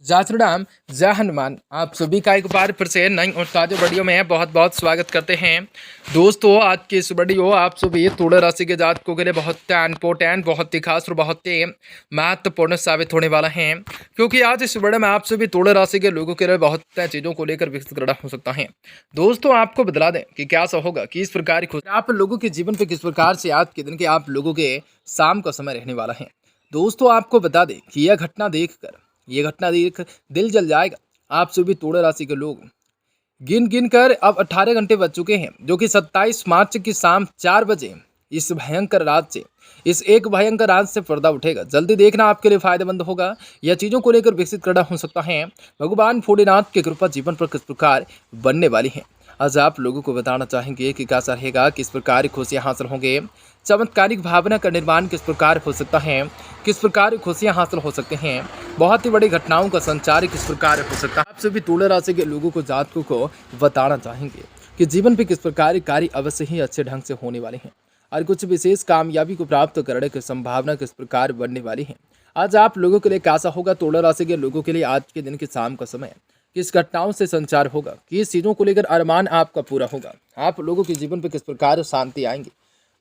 जय श्री राम, जय हनुमान। आप सभी का एक बार फिर से नई और ताज़ा वीडियो में बहुत बहुत स्वागत करते हैं। दोस्तों, आज की इस वीडियो आप सभी तुला राशि के जातकों के लिए बहुत इंपॉर्टेंट, बहुत ही खास और बहुत ही महत्वपूर्ण साबित होने वाला है, क्योंकि आज इस वीडियो में आप सभी तुला राशि के लोगों के लिए बहुत चीज़ों को लेकर विकसित करना हो सकता है। दोस्तों, आपको बता दें कि क्या ऐसा होगा कि इस प्रकार की आप लोगों के जीवन पर किस प्रकार से आज के दिन के आप लोगों के शाम का समय रहने वाला है। दोस्तों, आपको बता दें कि ये घटना देख दिल जल जाएगा। आप सभी तुला राशि के लोग गिन गिन कर अब 18 घंटे बच चुके हैं, जो कि 27 मार्च की शाम 4 बजे इस एक भयंकर रात से पर्दा उठेगा। जल्दी देखना, आपके लिए फायदेमंद होगा। यह चीजों को लेकर विकसित करना हो सकता है। भगवान भोलेनाथ की कृपा जीवन पर किस प्रकार बनने वाली है, आज आप लोगों को बताना चाहेंगे कि कैसा रहेगा, किस प्रकार खुशियां हासिल होंगे, चमत्कारिक भावना का निर्माण किस प्रकार हो सकता है, किस प्रकार खुशियां हासिल हो सकते हैं, बहुत ही बड़ी घटनाओं का संचार किस प्रकार हो सकता है। आप सभी तुला राशि के लोगों को जातकों को बताना चाहेंगे कि जीवन पे किस प्रकार कार्य अवश्य ही अच्छे ढंग से होने वाले हैं और कुछ विशेष कामयाबी को प्राप्त करने की संभावना किस प्रकार बनने वाली है। आज आप लोगों के लिए कैसा होगा, तुला राशि के लोगों के लिए आज के दिन की शाम का समय किस घटनाओं से संचार होगा, किस चीज़ों को लेकर अरमान आपका पूरा होगा, आप लोगों के जीवन पर किस प्रकार शांति आएंगी,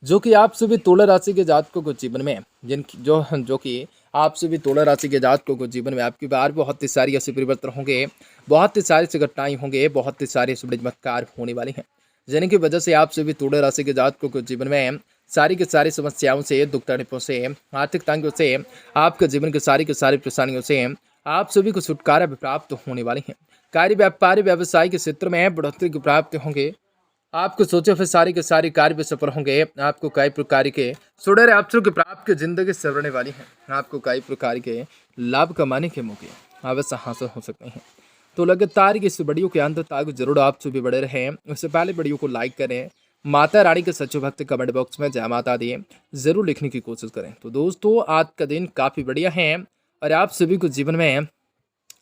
जो कि आप सभी तुला राशि के जातकों को जीवन में जो कि आप सभी तुला राशि के जातकों को जीवन में आपकी बार बहुत ही सारी ऐसे परिवर्तन होंगे, बहुत ही सारी ऐसी घटनाएं होंगे, बहुत ही सारे ऐसे बड़े चमत्कार होने वाले हैं, जिनकी वजह से आप सभी तुला राशि के जातकों को जीवन में सारी की सारी समस्याओं से, दुख तकलीफों से, आर्थिक तंगियों से, आपके जीवन की सारी परेशानियों से आप सभी को छुटकारा भी प्राप्त होने वाली है। कार्य व्यापारी व्यवसाय के क्षेत्र में बढ़ोतरी की प्राप्त होंगे। आपको सोचे फिर सारी के सारी कार्य भी सफल होंगे। आपको कई प्रकार के सुनहरे अवसरों की प्राप्त जिंदगी सवरने वाली है। आपको कई प्रकार के लाभ कमाने के मौके अवश्य हासिल हो सकते हैं। तो लगातार इस वीडियो के अंत तक जरूर आप सभी बड़े रहें। उससे पहले वीडियो को लाइक करें, माता रानी के सच्चे भक्त कमेंट बॉक्स में जय माता दी जरूर लिखने की कोशिश करें। तो दोस्तों, आज का दिन काफ़ी बढ़िया है और आप सभी को जीवन में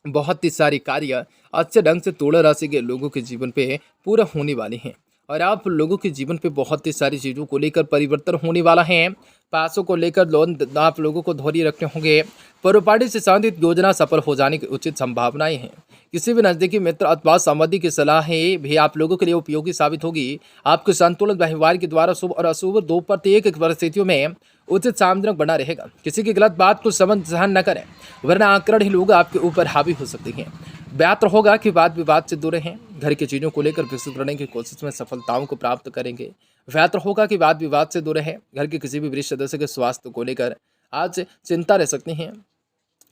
बहुत ही सारी कार्य अच्छे ढंग से तुला राशि के लोगों के जीवन पे पूरा होने वाले हैं और आप लोगों के जीवन पे बहुत ही सारी चीज़ों को लेकर परिवर्तन होने वाला है। पैसों को लेकर लोन आप लोगों को धैर्य रखने होंगे। प्रॉपर्टी से संबंधित योजना सफल हो जाने की उचित संभावनाएं हैं। किसी भी नज़दीकी मित्र अथवा संबंधी की सलाहें भी आप लोगों के लिए उपयोगी साबित होगी। आपके संतुलित व्यवहार के द्वारा शुभ और अशुभ दो प्रत्येक परिस्थितियों में उचित सामंजस्य बना रहेगा। किसी की गलत बात को समझ सहन न करें, वरना आक्रामक लोग आपके ऊपर हावी हो सकते हैं। बेहतर होगा कि वाद विवाद से दूर रहें। घर की चीज़ों को लेकर विकसित करने की कोशिश में सफलताओं को प्राप्त करेंगे। बेहतर होगा कि वाद विवाद से दूर रहें। घर के किसी भी वरिष्ठ सदस्य के स्वास्थ्य को लेकर आज चिंता रह सकती हैं।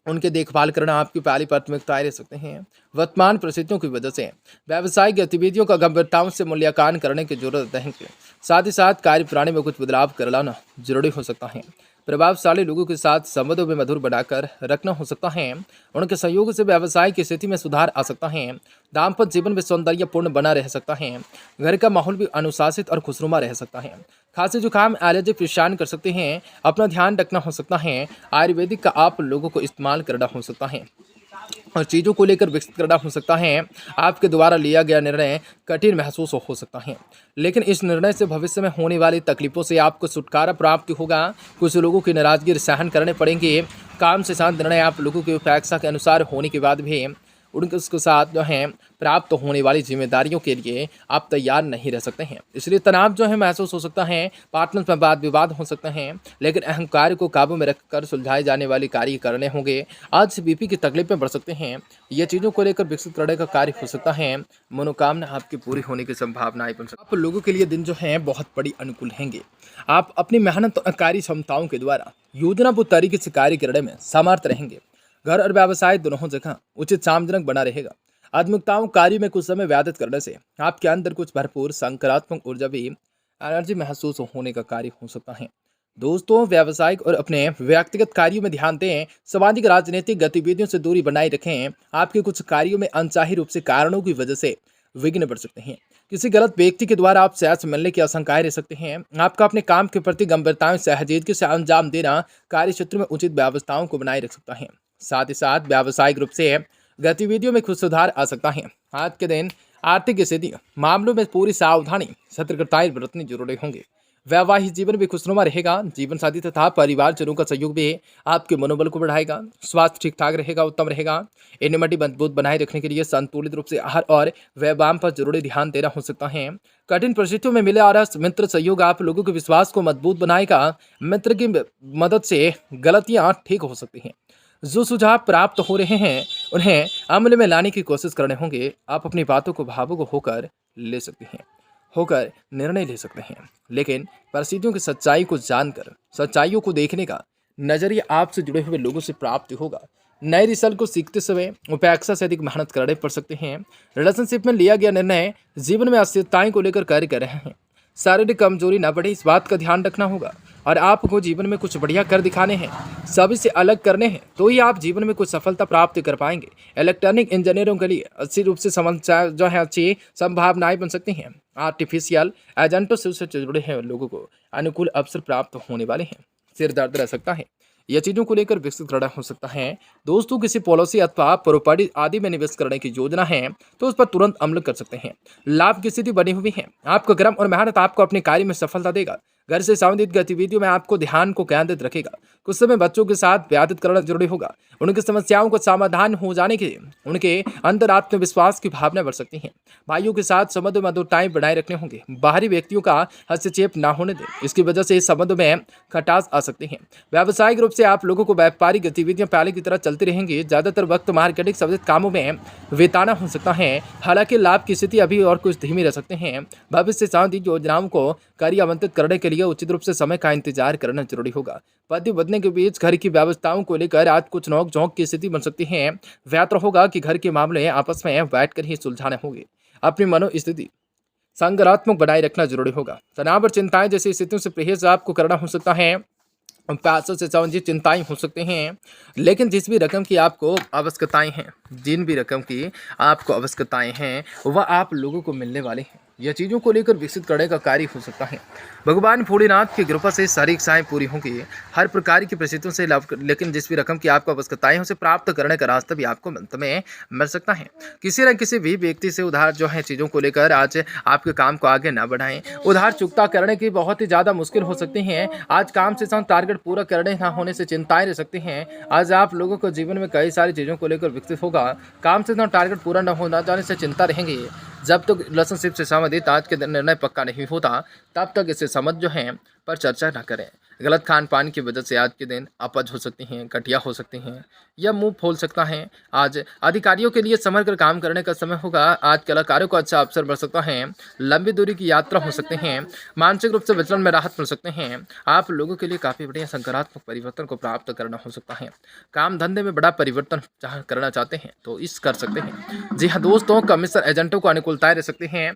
उनके देखभाल करना आपकी पहली प्राथमिकताएं रह सकते हैं। वर्तमान परिस्थितियों की वजह से व्यावसायिक गतिविधियों का गंभीरताओं से मूल्यांकन करने की जरूरत रहेगी। साथ ही साथ कार्य प्रणाली में कुछ बदलाव कर लाना जरूरी हो सकता है। प्रभावशाली लोगों के साथ संबंधों में मधुर बनाकर रखना हो सकता है। उनके सहयोग से व्यवसाय की स्थिति में सुधार आ सकता है। दाम्पत्य जीवन में सौंदर्यपूर्ण बना रह सकता है। घर का माहौल भी अनुशासित और खुशनुमा रह सकता है। खांसी जुकाम एलर्जी परेशान कर सकते हैं। अपना ध्यान रखना हो सकता है। आयुर्वेदिक का आप लोगों को इस्तेमाल करना हो सकता है और चीज़ों को लेकर विकसित करना हो सकता है। आपके द्वारा लिया गया निर्णय कठिन महसूस हो सकता है, लेकिन इस निर्णय से भविष्य में होने वाली तकलीफों से आपको छुटकारा प्राप्त होगा। कुछ लोगों की नाराजगी सहन करने पड़ेंगे। काम से शांत निर्णय आप लोगों की अपेक्षा के अनुसार होने के बाद भी उसके साथ जो है प्राप्त होने वाली जिम्मेदारियों के लिए आप तैयार नहीं रह सकते हैं। इसलिए तनाव जो है महसूस हो सकता है। पार्टनर में वाद विवाद हो सकते हैं, लेकिन अहंकार को काबू में रखकर सुलझाए जाने वाले कार्य करने होंगे। आज बीपी की तकलीफें बढ़ सकते हैं। ये चीज़ों को लेकर विकसित करने का कार्य हो सकता है। मनोकामना आपकी पूरी होने की संभावनाएं बन सकती है। आप लोगों के लिए दिन जो है बहुत बड़ी अनुकूल होंगे। आप अपनी मेहनत और कार्य क्षमताओं के द्वारा योजनाबद्ध तरीके से कार्य करने में समर्थ रहेंगे। घर और व्यवसाय दोनों जगह उचित सामंजस्य बना रहेगा। आत्मिकताओं कार्य में कुछ समय व्यतीत करने से आपके अंदर कुछ भरपूर सकारात्मक ऊर्जा भी एनर्जी महसूस होने का कार्य हो सकता है। दोस्तों, व्यावसायिक और अपने व्यक्तिगत कार्यों में ध्यान दें। सामाजिक राजनीतिक गतिविधियों से दूरी बनाए रखें। आपके कुछ कार्यों में अनचाही रूप से कारणों की वजह से विघ्न बढ़ सकते हैं। किसी गलत व्यक्ति के द्वारा आप सहज मिलने की आशंकाएं रह सकते हैं। आपका अपने काम के प्रति गंभीरता सहजीदगी से अंजाम देना कार्य क्षेत्र में उचित व्यवस्थाओं को बनाए रख सकता है। साथ ही साथ व्यावसायिक रूप से गतिविधियों में कुछ सुधार आ सकता है। आज के दिन आर्थिक स्थिति मामलों में पूरी सावधानी सतर्कताएं बरतनी जरूरी होंगे। वैवाहिक जीवन भी खुशनुमा रहेगा। जीवन साथी तथा परिवारजनों का सहयोग भी आपके मनोबल को बढ़ाएगा। स्वास्थ्य ठीक ठाक रहेगा, उत्तम रहेगा। इम्यूनिटी मजबूत बनाए रखने के लिए संतुलित रूप से आहार और व्यायाम पर जरूरी ध्यान देना हो सकता है। कठिन परिस्थितियों में मिले आ रहा मित्र सहयोग आप लोगों के विश्वास को मजबूत बनाएगा। मित्र की मदद से गलतियां ठीक हो सकती हैं। जो सुझाव प्राप्त हो रहे हैं उन्हें अमल में लाने की कोशिश करने होंगे। आप अपनी बातों को भावुक होकर निर्णय ले सकते हैं, लेकिन परिस्थितियों की सच्चाई को जानकर सच्चाइयों को देखने का नजरिया आपसे जुड़े हुए लोगों से प्राप्त होगा। नए रिजल्ट को सीखते समय उपेक्षा से अधिक मेहनत करने पड़ सकते हैं। रिलेशनशिप में लिया गया निर्णय जीवन में अस्थिरताएं को लेकर कार्य कर रहे हैं। शारीरिक कमजोरी न बढ़े, इस बात का ध्यान रखना होगा। और आपको जीवन में कुछ बढ़िया कर दिखाने हैं, सभी से अलग करने हैं, तो ही आप जीवन में कुछ सफलता प्राप्त कर पाएंगे। इलेक्ट्रॉनिक इंजीनियरों के लिए अच्छी रूप से समस्या जो है अच्छी संभावनाएं बन सकती हैं। आर्टिफिशियल एजेंटों से जुड़े हैं लोगों को अनुकूल अवसर प्राप्त होने वाले हैं। सिर दर्द रह सकता है, यह चीजों को लेकर विकसित करना हो सकता है। दोस्तों, किसी पॉलिसी अथवा प्रॉपर्टी आदि में निवेश करने की योजना है तो उस पर तुरंत अमल कर सकते हैं। लाभ की स्थिति बनी हुई है। आपका कर्म और मेहनत आपको अपने कार्य में सफलता देगा। घर से संबंधित गतिविधियों में आपको ध्यान को केंद्रित रखेगा। कुछ समय बच्चों के साथ व्यतीत करना जरूरी होगा। उनकी समस्याओं को समाधान हो जाने के उनके अंदर आत्मविश्वास की भावना बढ़ सकती है। भाइयों के साथ संबंध में मधुरताएं बनाए रखने होंगे। बाहरी व्यक्तियों का हस्तक्षेप ना होने दें, इसकी वजह से इस संबंध में खटास आ सकती है। व्यावसायिक रूप से आप लोगों को व्यापारिक गतिविधियां पहले की तरह चलती रहेंगी। ज्यादातर वक्त मार्केटिंग संबंधित कामों में बिताना हो सकता है। हालांकि लाभ की स्थिति अभी और कुछ धीमी रह सकते हैं। भविष्य संबंधी योजनाओं को कार्यान्वित करने के लिए उचित रूप से समय का इंतजार करना जरूरी होगा। पति पत्नी के बीच घर की व्यवस्थाओं को लेकर आज कुछ नोक झोंक की स्थिति बन सकती है। बेहतर होगा कि घर के मामले आपस में बैठकर ही सुलझाने होंगे। अपनी मनोस्थिति सकारात्मक बनाए रखना जरूरी होगा। तनाव और चिंताएं जैसी स्थितियों से परहेज आपको करना हो सकता है। पैसों से संबंधित चिंताएं हो सकती हैं, लेकिन जिस भी रकम की आपको आवश्यकताएं हैं जिन भी रकम की आपको आवश्यकताएं हैं वह आप लोगों को मिलने वाले हैं। यह चीज़ों को लेकर विकसित करने का कार्य हो सकता है। भगवान भोलेनाथ की कृपा से सारी इच्छाएं पूरी होंगी। हर प्रकार की परिस्थितियों से लाभ, लेकिन जिस भी रकम की आपको आवश्यकताएं हैं उसे प्राप्त करने का रास्ता भी आपको अंत में मिल सकता है। किसी न किसी भी व्यक्ति से उधार जो है चीज़ों को लेकर आज आपके काम को आगे ना बढ़ाएं। उधार चुकता करने की बहुत ही ज़्यादा मुश्किल हो सकती हैं। आज काम से संबंधित टारगेट पूरा करने ना होने से चिंताएं रह सकती हैं। आज आप लोगों को जीवन में कई सारी चीज़ों को लेकर विकसित होगा। काम से संबंधित टारगेट पूरा न हो जाने से चिंता रहेंगी। जब तक रिलेशनशिप से संबंधित आज के दिन निर्णय पक्का नहीं होता तब तक इसे समझ जो है पर चर्चा ना करें। गलत खान पान की वजह से आज के दिन अपच हो सकती हैं, घटिया हो सकती हैं या मुंह फूल सकता है। आज अधिकारियों के लिए समझ कर काम करने का समय होगा। आज कलाकारों को अच्छा अवसर मिल सकता है। लंबी दूरी की यात्रा हो सकते हैं। मानसिक रूप से विचलन में राहत मिल सकते हैं। आप लोगों के लिए काफ़ी बढ़िया सकारात्मक परिवर्तन को प्राप्त करना हो सकता है। काम धंधे में बड़ा परिवर्तन करना चाहते हैं तो इस कर सकते हैं। जी हाँ दोस्तों, कमीशन एजेंटों को अनुकूलताएं रह सकते हैं।